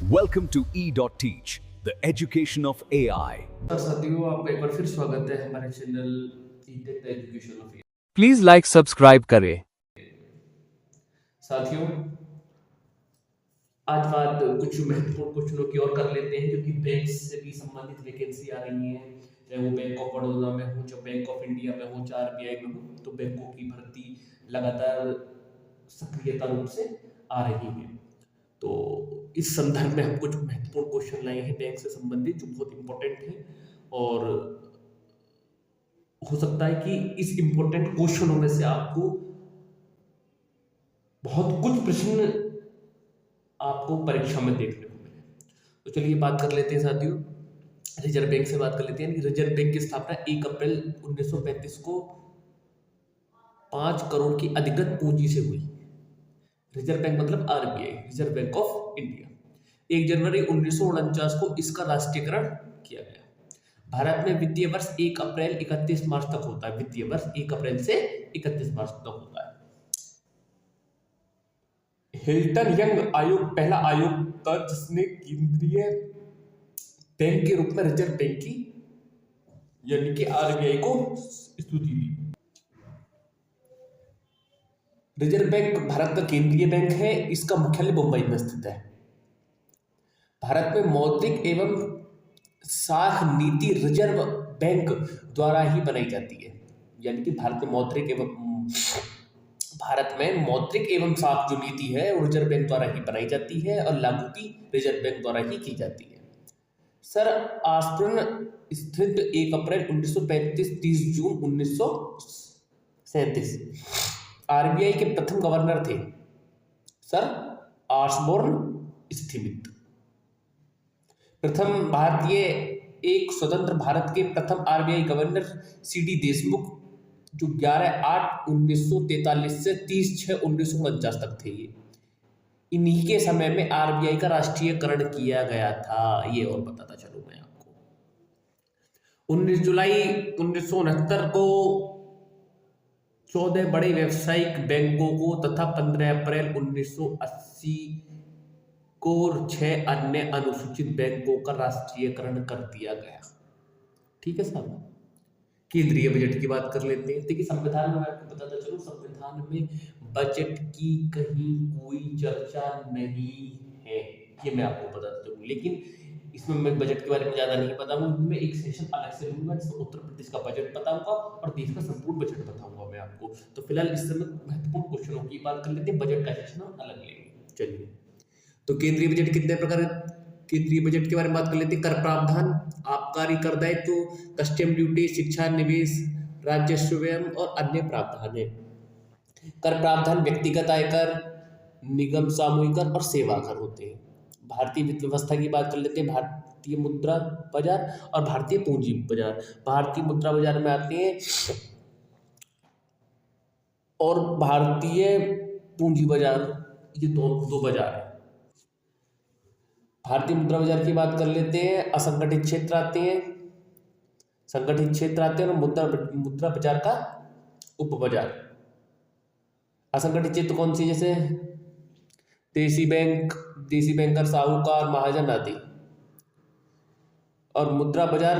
Welcome to E.Teach, the education of AI. साथियों, आपका एक बार फिर स्वागत है हमारे channel tech the education of. Please like subscribe करें। साथियों, आज बात कुछ महत्वपूर्ण क्वेश्चनों की और कर लेते हैं, जो कि बैंक से भी संबंधित वैकेंसी आ रही है, चाहे वो बैंक ऑफ बड़ौदा में हो, चाहे बैंक ऑफ इंडिया में हो, चाहे आरबीआई में हो। तो बैंकों की भर्ती लगातार सक्रियता रूप से आ रही है। तो इस संदर्भ में हम कुछ महत्वपूर्ण क्वेश्चन लाए हैं बैंक से संबंधित, जो बहुत इंपॉर्टेंट है, और हो सकता है कि इस इंपॉर्टेंट क्वेश्चनों में से आपको बहुत कुछ प्रश्न आपको परीक्षा में देखने को मिले। तो चलिए बात कर लेते हैं साथियों, रिजर्व बैंक से बात कर लेते हैं कि रिजर्व बैंक की स्थापना 1 अप्रैल 1935 को 5 करोड़ की अधिकृत पूंजी से हुई। रिजर्व बैंक मतलब RBI, reserve bank of India. 1 जनवरी 1949 को इसका राष्ट्रीयकरण किया गया। भारत में वित्तीय वर्ष 1 अप्रैल 31 मार्च तक होता है। वित्तीय वर्ष 1 अप्रैल से 31 मार्च तक होता है। हिल्टन यंग आयोग पहला आयोग था जिसने केंद्रीय बैंक के रूप में रिजर्व बैंक की यानी कि आरबीआई को स्तुति दी। रिजर्व बैंक भारत का केंद्रीय बैंक है। इसका मुख्यालय मुंबई में स्थित है। भारत में मौद्रिक एवं साख नीति रिजर्व बैंक द्वारा ही बनाई जाती है। यानी कि भारत में मौद्रिक एवं साख जो नीति है वो रिजर्व बैंक द्वारा ही बनाई जाती है और लागू की रिजर्व बैंक द्वारा ही की जाती है। सर आस्पुरन स्थित 1 अप्रैल 1935 30 जून 1937 आरबीआई के प्रथम गवर्नर थे सर आस्बोर्न स्मिथ। प्रथम भारतीय एक स्वतंत्र भारत के प्रथम आरबीआई गवर्नर सीडी देशमुख, जो 11/8/1943 से 30/6/1949 तक थे। ये इन्हीं के समय में आरबीआई का राष्ट्रीयकरण किया गया था। ये और बताता चलूं मैं आपको। 19 जुलाई 1969 को 14 बड़े व्यावसायिक बैंकों को तथा 15 अप्रैल 1980 को 6 अन्य अनुसूचित बैंकों का राष्ट्रीयकरण कर दिया गया। ठीक है साहब। केंद्रीय बजट की बात कर लेते हैं। देखिए, संविधान में आपको बताता चलूं, संविधान में बजट की कहीं कोई चर्चा नहीं है, ये मैं आपको बताता चलूं। लेकिन इसमें मैं बजट के बारे में ज़्यादा नहीं बताऊंगा। मैं एक सेशन अलग से लूंगा जिसमें उत्तर प्रदेश का बजट बताऊंगा और देश का संपूर्ण बजट बताऊंगा मैं आपको। तो फिलहाल इस समय महत्वपूर्ण क्वेश्चनों की बात कर लेते हैं, बजट का सेशन हम अलग लेंगे। चलिए, तो केंद्रीय बजट कितने प्रकार केंद्रीय बजट के बारे में बात कर लेते हैं। कर प्रावधान, आबकारी कर दायित्व, कस्टम ड्यूटी, शिक्षा, निवेश, राजस्व व्यय और अन्य प्रावधान है। कर प्रावधान व्यक्तिगत आयकर, निगम सामूहिक कर और सेवा कर होते हैं। भारतीय वित्त व्यवस्था की बात कर लेते हैं। भारतीय मुद्रा बाजार और भारतीय पूंजी बाजार। भारतीय मुद्रा बाजार में आते हैं और भारतीय पूंजी बाजार, ये दो बाजार है। भारतीय मुद्रा बाजार की बात कर लेते हैं। असंगठित क्षेत्र आते हैं, संगठित क्षेत्र आते हैं और मुद्रा बाजार का उपबाजार। असंगठित क्षेत्र कौन सी, जैसे देसी बैंक, देसी बैंकर, साहूकार, महाजन आदि। और मुद्रा बाजार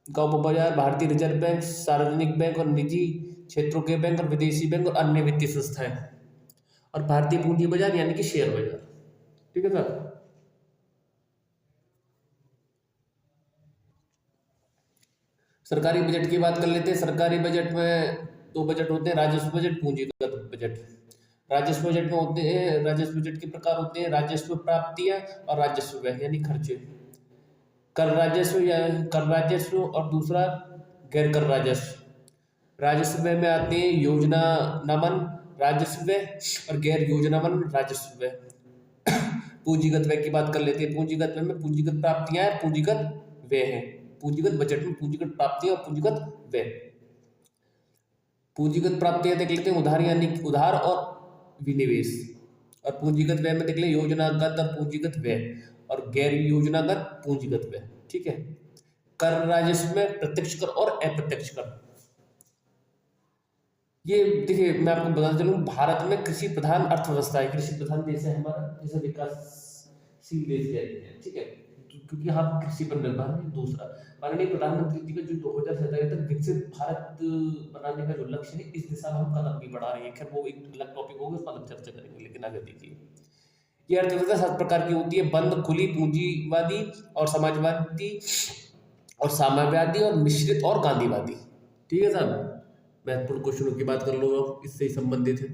का उपबाजार भारतीय रिजर्व बैंक, सार्वजनिक बैंक और निजी क्षेत्रों के बैंक और विदेशी बैंक और अन्य वित्तीय संस्थाएं। और भारतीय पूंजी बाजार यानी कि शेयर बाजार। ठीक है सर। सरकारी बजट की बात कर लेते हैं। सरकारी बजट में दो बजट होते हैं, राजस्व बजट, पूंजीगत बजट। राजस्व बजट में होते हैं, राजस्व बजट के प्रकार होते हैं राजस्व प्राप्तियां और राजस्व व्यय यानी खर्चे। कर राजस्व या कर राजस्व और दूसरा गैर कर राजस्व। राजस्व व्यय में आते हैं योजना नमन राजस्व व्यय और गैर योजनामन राजस्व व्यय। पूंजीगत व्यय की बात कर लेते हैं। पूंजीगत व्यय में पूंजीगत प्राप्तियां हैं, पूंजीगत व्यय है। पूंजीगत बजट में पूंजीगत प्राप्तियां और पूंजीगत व्यय। पूंजीगत प्राप्तियां देख लेते हैं, उधार यानी उधार और विनिवेश। और पूंजीगत व्यय में देख लें योजनागत और पूंजीगत व्यय और गैर योजनागत पूंजीगत व्यय। ठीक है। कर राजस्व में प्रत्यक्ष कर और अप्रत्यक्ष कर। ये देखिए, मैं आपको बताता चलूं, भारत में कृषि प्रधान अर्थव्यवस्था है। कृषि प्रधान देश है हमारा, जैसे विकास सीवेज कहते हैं, ठीक है, क्योंकि हम कृषि पर निर्भर हैं। दूसरा, माननीय प्रधानमंत्री जी का जो 2047 तक विकसित भारत बनाने का जो लक्ष्य है, इस दिशा में हम कदम भी बढ़ा रहे हैं। खैर वो एक अलग टॉपिक होगा, उस पर अलग चर्चा करेंगे, लेकिन आगे देखिए। ये अर्थव्यवस्था 7 प्रकार की होती है: बंद, खुली, पूंजीवादी और समाजवादी और साम्यवादी और मिश्रित और गांधीवादी। ठीक है साहब, महत्वपूर्ण क्वेश्चनों की बात कर लो, अब इससे ही संबंधित है।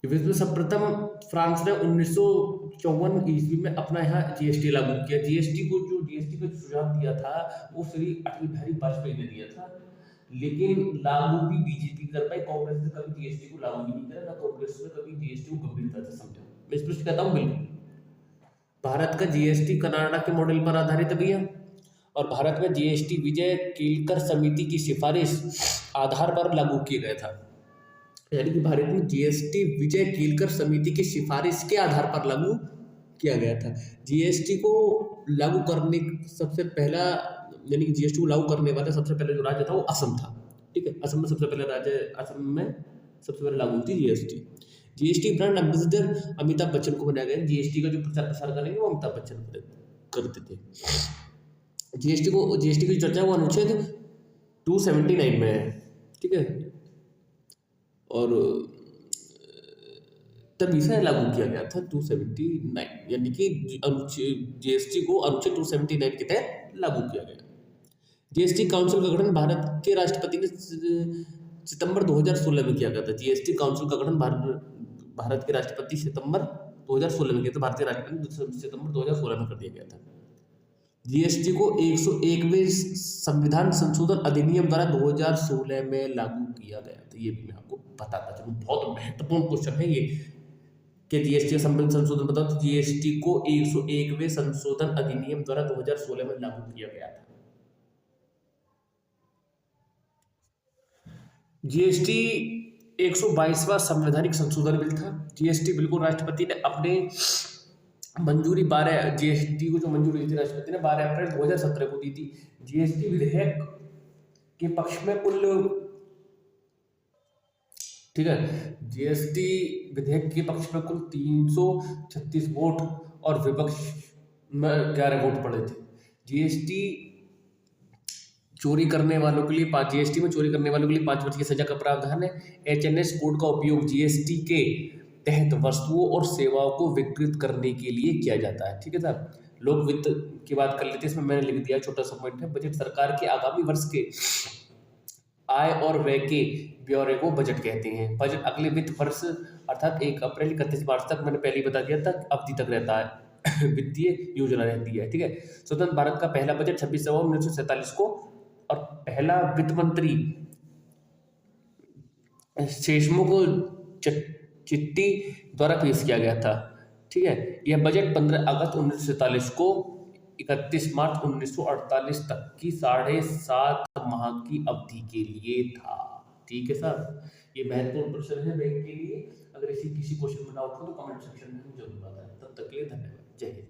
विश्व में सर्वप्रथम फ्रांस ने 1954 ईस्वी में अपना यहाँ जीएसटी लागू किया। जीएसटी का जो सुझाव दिया था वो श्री अटल बिहारी वाजपेयी ने दिया था, लेकिन लागू भी बीजेपी कर पाई। कांग्रेस ने कभी जीएसटी को लागू ही नहीं किया, ना कांग्रेस ने कभी जीएसटी को गंभीरता से समझा। मैं स्पष्ट कहता हूँ, बिल्कुल भारत का जीएसटी कनाडा के मॉडल पर आधारित भी है, और भारत में जीएसटी विजय केलकर समिति की सिफारिश आधार पर लागू किया गया था। यानी कि भारत में जीएसटी विजय केलकर समिति की सिफारिश के आधार पर लागू किया गया था। जीएसटी को लागू करने सबसे पहला, यानी कि जीएसटी को लागू करने वाला सबसे पहले जो राज्य था वो असम था। ठीक है, असम में सबसे पहले लागू थी GST. GST brand ambassador Amitabh Bachchan को बनाया गया। जीएसटी का जो प्रचार प्रसार करेंगे वो अमिताभ बच्चन करते थे। जीएसटी की चर्चा वो अनुच्छेद 279 में है। ठीक है, और तब इसे लागू किया गया था 279, यानी कि जीएसटी को अनुच्छेद 279 के तहत लागू किया गया। जीएसटी काउंसिल का गठन भारत के राष्ट्रपति ने सितंबर 2016 में किया गया था। जीएसटी काउंसिल का गठन भारत के राष्ट्रपति सितंबर 2016 में किया था। भारतीय राष्ट्रपति ने सितंबर 2016 में कर दिया गया था। जीएसटी को 101वें संविधान संशोधन अधिनियम द्वारा 2016 में लागू किया गया था। ये भी मैं आपको बताता चलूं, बहुत महत्वपूर्ण क्वेश्चन है ये कि जीएसटी संविधान संशोधन बताओ। तो जीएसटी को 101वें संशोधन अधिनियम द्वारा 2016 में लागू किया गया था। जीएसटी 122वां संवैधानिक संशोधन बिल था। जीएसटी बिल को राष्ट्रपति ने अपने मंजूरी 12 जीएसटी को जो मंजूरी दी थी राष्ट्रपति ने 12 अप्रैल 2017 को दी थी। जीएसटी विधेयक के पक्ष में कुल, ठीक है, जीएसटी विधेयक के पक्ष में कुल 336 वोट और विपक्ष में 11 वोट पड़े थे। जीएसटी चोरी करने वालों के लिए जीएसटी में चोरी करने वालों के लिए 5 वर्ष की सजा का प्रावधान है। एचएनएस कोड का उपयोग जीएसटी के तहत वस्तुओं और सेवाओं को विकृत करने के लिए किया जाता है। ठीक है साहब, लोक वित्त की बात कर लेते हैं। इसमें मैंने लिख दिया छोटा सा पॉइंट है। बजट सरकार के आगामी वर्ष के आय और व्यय के ब्यौरे को बजट कहते हैं। बजट अगले वित्त वर्ष अर्थात 1 अप्रैल 31 मार्च तक, मैंने पहले ही बता दिया था, अवधि तक रहता है वित्तीय योजना रहती है। ठीक है, स्वतंत्र भारत का पहला बजट 26 सितंबर 1947 को और पहला वित्त मंत्री देशमुख चिट्टी द्वारा पेश किया गया था। ठीक है, यह बजट 15 अगस्त 1947 को 31 मार्च 1948 तक की 7.5 माह की अवधि के लिए था। ठीक है सर, ये महत्वपूर्ण प्रश्न है बैंक के लिए। अगर किसी क्वेश्चन में डाउट हो तो कमेंट सेक्शन में जरूर बताएं। तब तक के लिए धन्यवाद। जय हिंद।